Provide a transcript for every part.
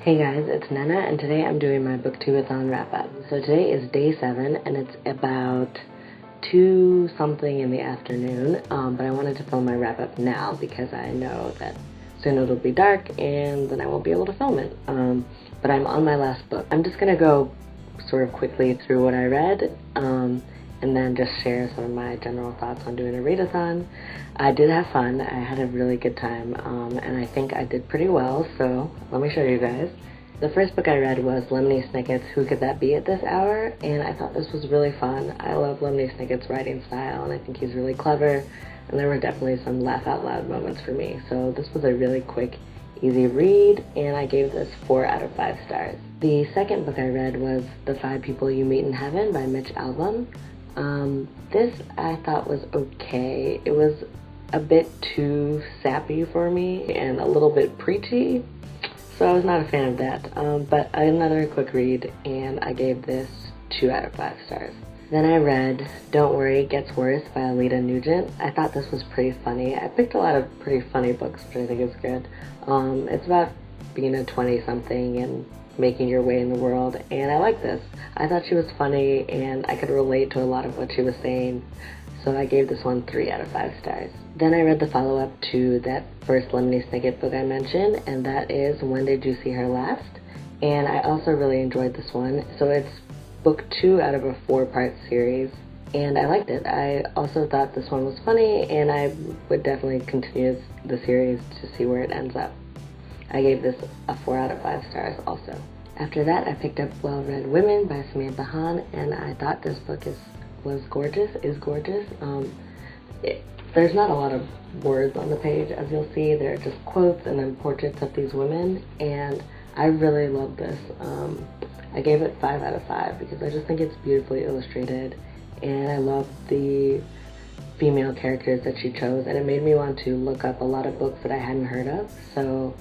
Hey guys, it's Nana, and today I'm doing my BookTube-a-Thon Wrap-Up. So today is day 7, and it's about 2 something in the afternoon, but I wanted to film my wrap-up now because I know that soon it'll be dark and then I won't be able to film it. But I'm on my last book. I'm just gonna go sort of quickly through what I read, and then just share some of my general thoughts on doing a readathon. I did have fun. I had a really good time, and I think I did pretty well, so let me show you guys. The first book I read was Lemony Snicket's Who Could That Be at This Hour, and I thought this was really fun. I love Lemony Snicket's writing style, and I think he's really clever, and there were definitely some laugh-out-loud moments for me, so this was a really quick, easy read, and I gave this 4 out of 5 stars. The second book I read was The 5 People You Meet in Heaven by Mitch Albom. This I thought was okay. It was a bit too sappy for me and a little bit preachy, so I was not a fan of that. But another quick read, and I gave this 2 out of 5 stars. Then I read Don't Worry, It Gets Worse by Alida Nugent. I thought this was pretty funny. I picked a lot of pretty funny books, which I think is good. It's about being a 20-something and making your way in the world, and I like this. I thought she was funny, and I could relate to a lot of what she was saying, so I gave this one 3 out of 5 stars. Then I read the follow-up to that first Lemony Snicket book I mentioned, and that is When Did You See Her Last? And I also really enjoyed this one. So it's book 2 out of a 4-part series, and I liked it. I also thought this one was funny, and I would definitely continue the series to see where it ends up. I gave this a 4 out of 5 stars also. After that, I picked up Well-Read Women by Samantha Hahn, and I thought this book is gorgeous. There's not a lot of words on the page, as you'll see. They're just quotes and then portraits of these women, and I really love this. I gave it 5 out of 5 because I just think it's beautifully illustrated, and I love the female characters that she chose, and it made me want to look up a lot of books that I hadn't heard of, so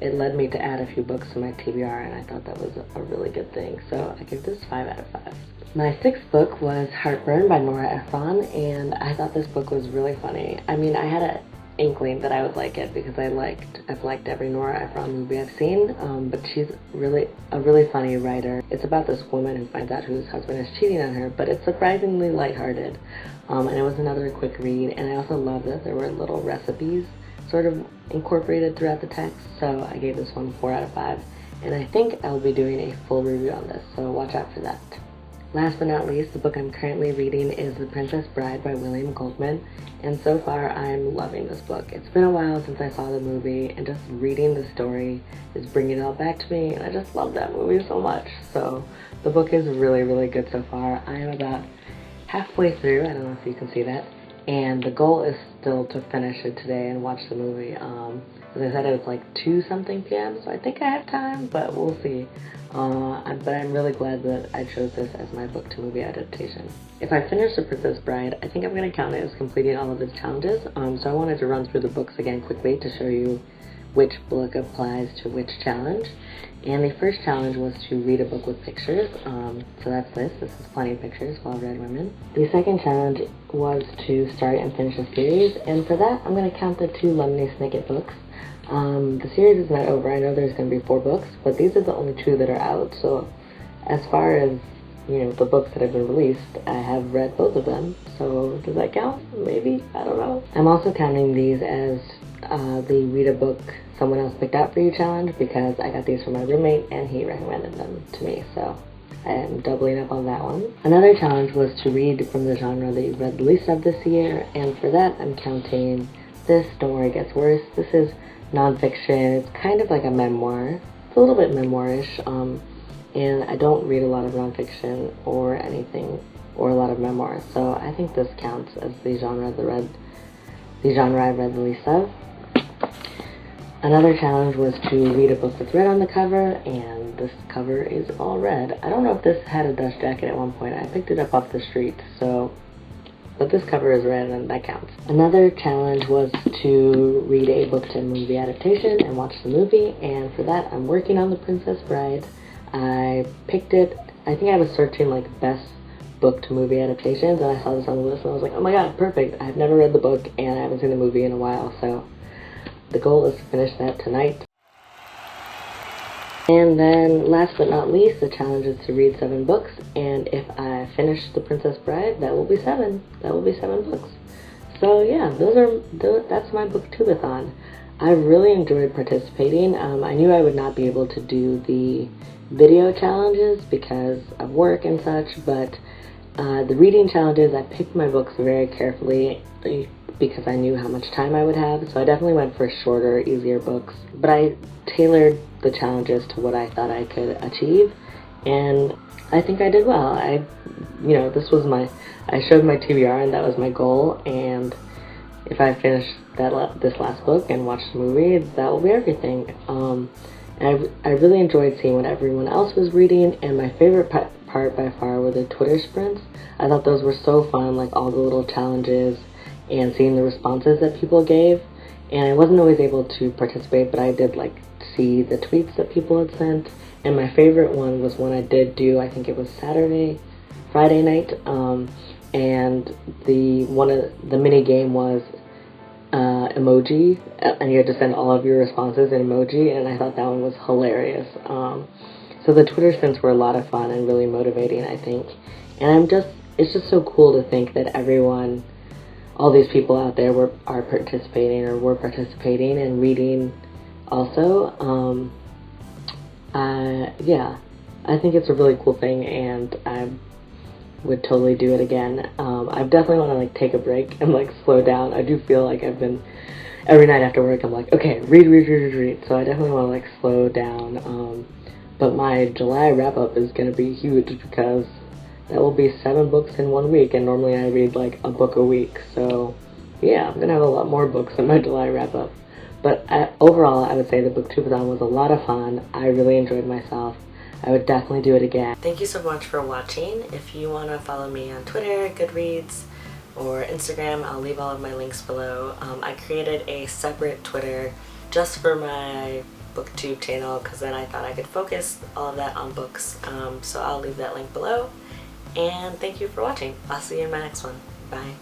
it led me to add a few books to my TBR, and I thought that was a really good thing, so I give this 5 out of 5. My 6th book was Heartburn by Nora, Ephron, and I thought this book was really funny. I mean, I had an inkling that I would like it because I've liked every Nora Ephron movie I've seen, but she's a really funny writer. It's about this woman who finds out whose husband is cheating on her, but it's surprisingly lighthearted, and it was another quick read, and I also love that there were little recipes sort of incorporated throughout the text, so I gave this one 4 out of 5, and I think I'll be doing a full review on this, so watch out for that. Last but not least, the book I'm currently reading is The Princess Bride by Goldman, and so far I'm loving this book. It's been a while since I saw the movie, and just reading the story is bringing it all back to me, and I just love that movie so much. So the book is really, really good so far. I am about halfway through, I don't know if you can see that, and the goal is still to finish it today and watch the movie. As I said, it was like 2 something p.m., so I think I have time, but we'll see. But I'm really glad that I chose this as my book to movie adaptation. If I finish The Princess Bride, I think I'm going to count it as completing all of its challenges, so I wanted to run through the books again quickly to show you which book applies to which challenge. And the first challenge was to read a book with pictures, so that's this. This is Plenty of Pictures, Well-Read Women. The second challenge was to start and finish a series, and for that I'm going to count the 2 Lemony Snicket books. The series is not over. I know there's going to be 4 books, but these are the only 2 that are out, so as far as, the books that have been released, I have read both of them, so does that count? Maybe? I don't know. I'm also counting these as the read a book someone else picked out for you challenge because I got these from my roommate and he recommended them to me, so I am doubling up on that one. Another challenge was to read from the genre that you've read the least of this year, and for that I'm counting this, Don't Worry, It Gets Worse. This is nonfiction. It's kind of like a memoir. It's a little bit memoirish, and I don't read a lot of nonfiction or anything, or a lot of memoirs, so I think this counts as the genre I've read the least of. Another challenge was to read a book that's red on the cover, and this cover is all red. I don't know if this had a dust jacket at one point. I picked it up off the street, but this cover is red and that counts. Another challenge was to read a book to movie adaptation and watch the movie, and for that I'm working on The Princess Bride. I picked it, I think I was searching like best book to movie adaptations, and I saw this on the list and I was like, oh my god, perfect. I've never read the book and I haven't seen the movie in a while, so the goal is to finish that tonight. And then last but not least, the challenge is to read 7 books, and if I finish The Princess Bride, that will be 7. That will be 7 books. So yeah, that's my BookTube-a-Thon. I really enjoyed participating. I knew I would not be able to do the video challenges because of work and such, but the reading challenges, I picked my books very carefully because I knew how much time I would have, so I definitely went for shorter, easier books, but I tailored the challenges to what I thought I could achieve, and I think I did well. This was I showed my TBR, and that was my goal, and if I finish this last book and watch the movie, that will be everything. And I really enjoyed seeing what everyone else was reading, and my favorite part by far were the Twitter sprints. I thought those were so fun, like all the little challenges and seeing the responses that people gave. And I wasn't always able to participate, but I did see the tweets that people had sent. And my favorite one was one I did do, I think it was Friday night, and the mini game was emoji, and you had to send all of your responses in emoji, and I thought that one was hilarious. So the Twitter sprints were a lot of fun and really motivating, I think. And it's just so cool to think that all these people out there were participating and reading also. Yeah, I think it's a really cool thing, and I would totally do it again. I definitely want to take a break and slow down. I do feel like I've been, every night after work, I'm like, okay, read. So I definitely want to slow down. But my July wrap-up is going to be huge because that will be 7 books in 1 week, and normally I read a book a week. So yeah, I'm going to have a lot more books in my July wrap-up. But overall, I would say the BookTube-a-Thon was a lot of fun. I really enjoyed myself. I would definitely do it again. Thank you so much for watching. If you want to follow me on Twitter, Goodreads, or Instagram, I'll leave all of my links below. I created a separate Twitter just for my BookTube channel because then I thought I could focus all of that on books. So I'll leave that link below. And thank you for watching. I'll see you in my next one. Bye.